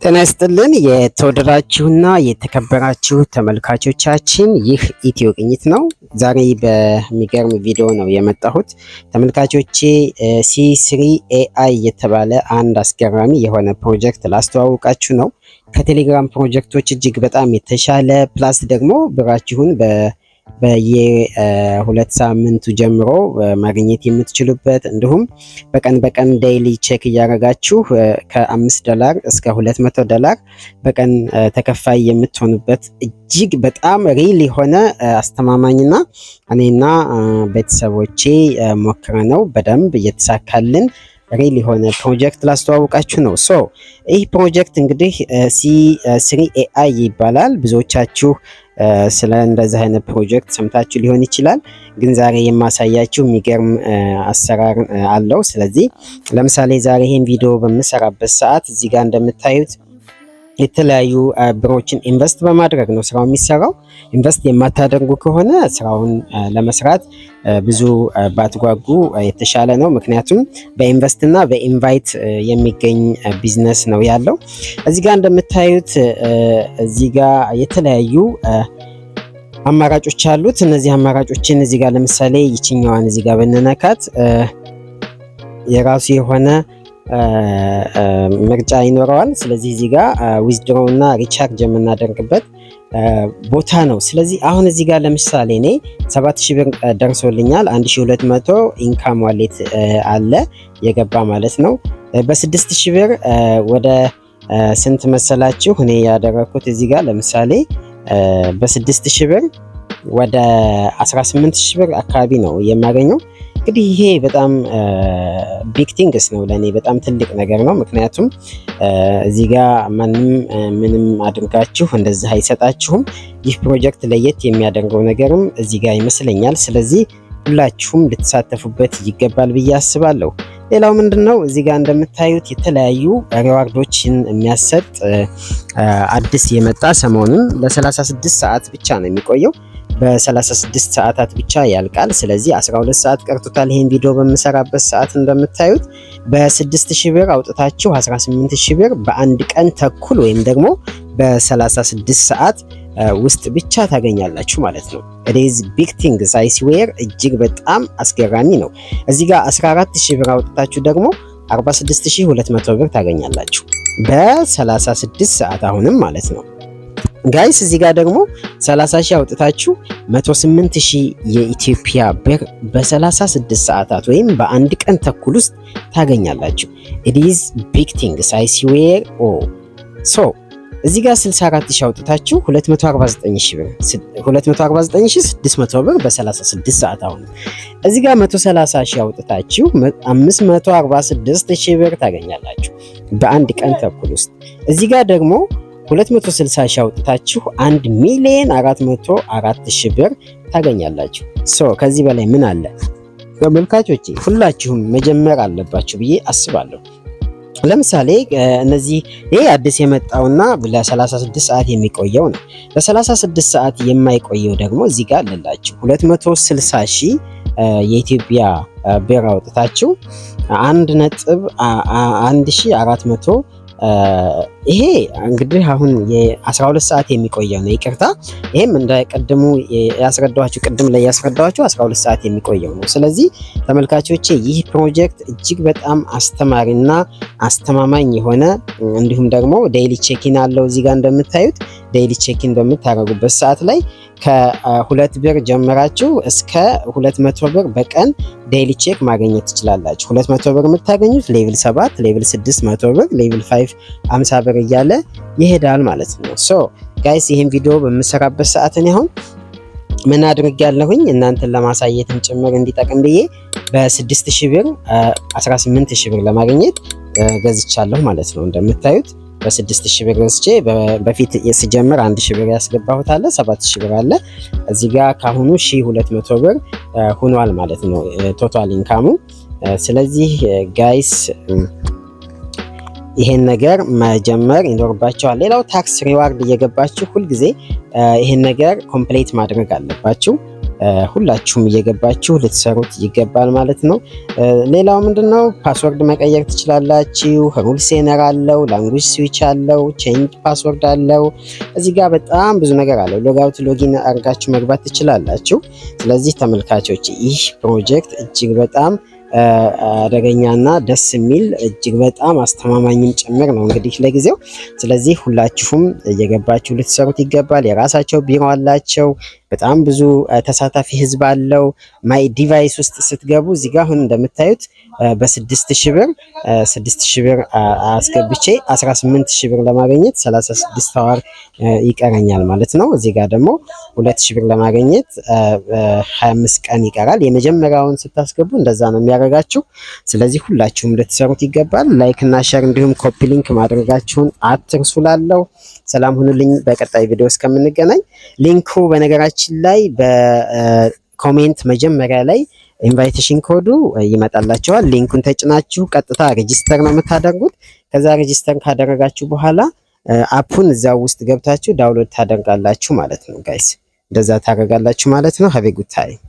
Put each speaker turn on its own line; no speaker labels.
ጤና ይስጥልን የተወደዳችሁና የተከበራችሁ ተመልካቾቻችን፣ ይህ ኢትዮ ቅኝት ነው። ዛሬ በሚገርም ቪዲዮ ነው የመጣሁት ተመልካቾቼ። C3 AI የተባለ አንድ አስገራሚ የሆነ ፕሮጀክት ላስተዋውቃችሁ ነው። ከቴሌግራም ፕሮጀክቶች እጅግ በጣም የተሻለ ፕላስ ደግሞ ብራችሁን በየሁለት ሳምንቱ ጀምሮ ማግኘት የምትችሉበት እንዲሁም በቀን ዴይሊ ቼክ እያደረጋችሁ ከ$5 እስከ $200 በቀን ተከፋይ የምትሆኑበት እጅግ በጣም ሪል የሆነ አስተማማኝና እኔና ቤተሰቦቼ ሞክረነው በደንብ እየተሳካልን ሪል የሆነ ፕሮጀክት ላስተዋውቃችሁ ነው። ይህ ፕሮጀክት እንግዲህ C3 AI ይባላል። ብዙዎቻችሁ ስለ እንደዚህ አይነት ፕሮጀክት ሰምታችሁ ሊሆን ይችላል፣ ግን ዛሬ የማሳያችሁ የሚገርም አሰራር አለው። ስለዚህ ለምሳሌ ዛሬ ይሄን ቪዲዮ በምሰራበት ሰዓት እዚህ ጋር እንደምታዩት የተለያዩ ብሮችን ኢንቨስት በማድረግ ነው ስራው የሚሰራው። ኢንቨስት የማታደርጉ ከሆነ ስራውን ለመስራት ብዙ ባትጓጉ የተሻለ ነው። ምክንያቱም በኢንቨስት እና በኢንቫይት የሚገኝ ቢዝነስ ነው ያለው። እዚህ ጋር እንደምታዩት እዚህ ጋር የተለያዩ አማራጮች አሉት። እነዚህ አማራጮችን እዚህ ጋር ለምሳሌ ይችኛዋን እዚህ ጋር ብንነካት የራሱ የሆነ ምርጫ ይኖረዋል። ስለዚህ እዚህ ጋር ዊዝድሮው እና ሪቻርጅ የምናደርግበት ቦታ ነው። ስለዚህ አሁን እዚህ ጋር ለምሳሌ እኔ 7000 ብር ደርሶልኛል። 1200 ኢንካም ዋሌት አለ የገባ ማለት ነው። በ6000 ብር ወደ ስንት መሰላችሁ እኔ ያደረኩት እዚህ ጋር ለምሳሌ በ6000 ብር ወደ 18000 ብር አካባቢ ነው የማገኘው። እንግዲህ ይሄ በጣም ቢግ ቲንግስ ነው ለኔ፣ በጣም ትልቅ ነገር ነው። ምክንያቱም እዚህ ጋር ምንም አድርጋችሁ እንደዚህ አይሰጣችሁም። ይህ ፕሮጀክት ለየት የሚያደርገው ነገርም እዚህ ጋር ይመስለኛል። ስለዚህ ሁላችሁም ልትሳተፉበት ይገባል ብዬ አስባለሁ። ሌላው ምንድነው እዚህ ጋር እንደምታዩት የተለያዩ ሪዋርዶችን የሚያሰጥ አዲስ የመጣ ሰሞኑን ለ36 ሰዓት ብቻ ነው የሚቆየው። በ36 ሰዓታት ብቻ ያልቃል። ስለዚህ 12 ሰዓት ቀርቶታል። ይሄን ቪዲዮ በምሰራበት ሰዓት እንደምታዩት በ6000 ብር አውጥታችሁ 18000 ብር በአንድ ቀን ተኩል ወይም ደግሞ በ36 ሰዓት ውስጥ ብቻ ታገኛላችሁ ማለት ነው። it is big things I swear እጅግ በጣም አስገራሚ ነው። እዚህ ጋር 14000 ብር አውጥታችሁ ደግሞ 46200 ብር ታገኛላችሁ በ36 ሰዓት አሁንም ማለት ነው። ጋይስ እዚህ ጋር ደግሞ 30000 አውጥታችሁ 108000 የኢትዮጵያ ብር በ36 ሰዓታት ወይም በአንድ ቀን ተኩል ውስጥ ታገኛላችሁ። it is big things I swear እዚህ ጋር 64000 አውጥታችሁ 249600 ብር በ36 ሰዓት አሁን እዚህ ጋር 130000 አውጥታችሁ 546000 ብር ታገኛላችሁ በአንድ ቀን ተኩል ውስጥ። እዚህ ጋር ደግሞ 260,000 አውጥታችሁ 1,404,000 ብር ታገኛላችሁ። ከዚህ በላይ ምን አለ? ተመልካቾቼ ሁላችሁም መጀመር አለባችሁ ብዬ አስባለሁ። ለምሳሌ እነዚህ ይሄ አዲስ የመጣውና ለ36 ሰዓት የሚቆየው ነው። ለ36 ሰዓት የማይቆየው ደግሞ እዚህ ጋር አለላችሁ 260,000 የኢትዮጵያ ብር አውጥታችሁ 1.1400 ይሄ እንግዲህ አሁን የ12 ሰዓት የሚቆየው ነው። ይቅርታ ይሄም እንደ ቀድሙ ቅድም ላይ ያስረዳኋችሁ 12 ሰዓት የሚቆየው ነው። ስለዚህ ተመልካቾቼ ይህ ፕሮጀክት እጅግ በጣም አስተማሪና አስተማማኝ የሆነ እንዲሁም ደግሞ ዴይሊ ቼኪን አለው። እዚህ ጋር እንደምታዩት ዴይሊ ቼኪን በምታደርጉበት ሰዓት ላይ ከ2 ብር ጀምራችሁ እስከ 200 ብር በቀን ዴይሊ ቼክ ማግኘት ትችላላችሁ። 200 ብር የምታገኙት ሌቭል 7፣ ሌቭል 6 100 ብር፣ ሌቭል 5 50 ብር እያለ ይሄዳል ማለት ነው። ጋይስ ይሄን ቪዲዮ በምሰራበት ሰዓት እኔ አሁን ምን አድርጌያለሁኝ እናንተን ለማሳየትም ጭምር እንዲጠቅም ብዬ በ6000 ብር 18000 ብር ለማግኘት ገዝቻለሁ ማለት ነው። እንደምታዩት በ6000 ብር ገዝቼ በፊት ስጀምር 1000 ብር ያስገባሁት አለ፣ 7000 ብር አለ። እዚህ ጋር ካሁኑ 1200 ብር ሆኗል ማለት ነው ቶታል ኢንካሙ። ስለዚህ ጋይስ ይሄን ነገር መጀመር ይኖርባችኋል። ሌላው ታክስ ሪዋርድ እየገባችሁ ሁልጊዜ ይሄን ነገር ኮምፕሌት ማድረግ አለባችሁ። ሁላችሁም እየገባችሁ ልትሰሩት ይገባል ማለት ነው። ሌላው ምንድነው ፓስወርድ መቀየር ትችላላችሁ። ሩል ሴነር አለው፣ ላንጉጅ ስዊች አለው፣ ቼንጅ ፓስወርድ አለው። እዚህ ጋር በጣም ብዙ ነገር አለው። ሎጋውት ሎጊን አድርጋችሁ መግባት ትችላላችሁ። ስለዚህ ተመልካቾች ይህ ፕሮጀክት እጅግ በጣም አደገኛና ደስ የሚል እጅግ በጣም አስተማማኝም ጭምር ነው እንግዲህ ለጊዜው። ስለዚህ ሁላችሁም እየገባችሁ ልትሰሩት ይገባል። የራሳቸው ቢሮ አላቸው። በጣም ብዙ ተሳታፊ ህዝብ አለው። ማይ ዲቫይስ ውስጥ ስትገቡ እዚህ ጋር አሁን እንደምታዩት በ6000 ብር 6000 ብር አስገብቼ 18000 ብር ለማግኘት 36 አወር ይቀረኛል ማለት ነው። እዚህ ጋር ደግሞ 2000 ብር ለማግኘት 25 ቀን ይቀራል። የመጀመሪያውን ስታስገቡ እንደዛ ነው የሚያደርጋችሁ። ስለዚህ ሁላችሁም ልትሰሩት ይገባል። ላይክ እና ሼር እንዲሁም ኮፒ ሊንክ ማድረጋችሁን አትርሱ። ላለው ሰላም ሁኑልኝ። በቀጣይ ቪዲዮ እስከምንገናኝ ሊንኩ በነገራችን ላይ በኮሜንት መጀመሪያ ላይ ኢንቫይቴሽን ኮዱ ይመጣላችኋል። ሊንኩን ተጭናችሁ ቀጥታ ሬጂስተር ነው የምታደርጉት። ከዛ ሬጂስተር ካደረጋችሁ በኋላ አፑን እዛው ውስጥ ገብታችሁ ዳውንሎድ ታደርጋላችሁ ማለት ነው ጋይስ። እንደዛ ታደርጋላችሁ ማለት ነው። ሀቭ ኤ ጉድ ታይም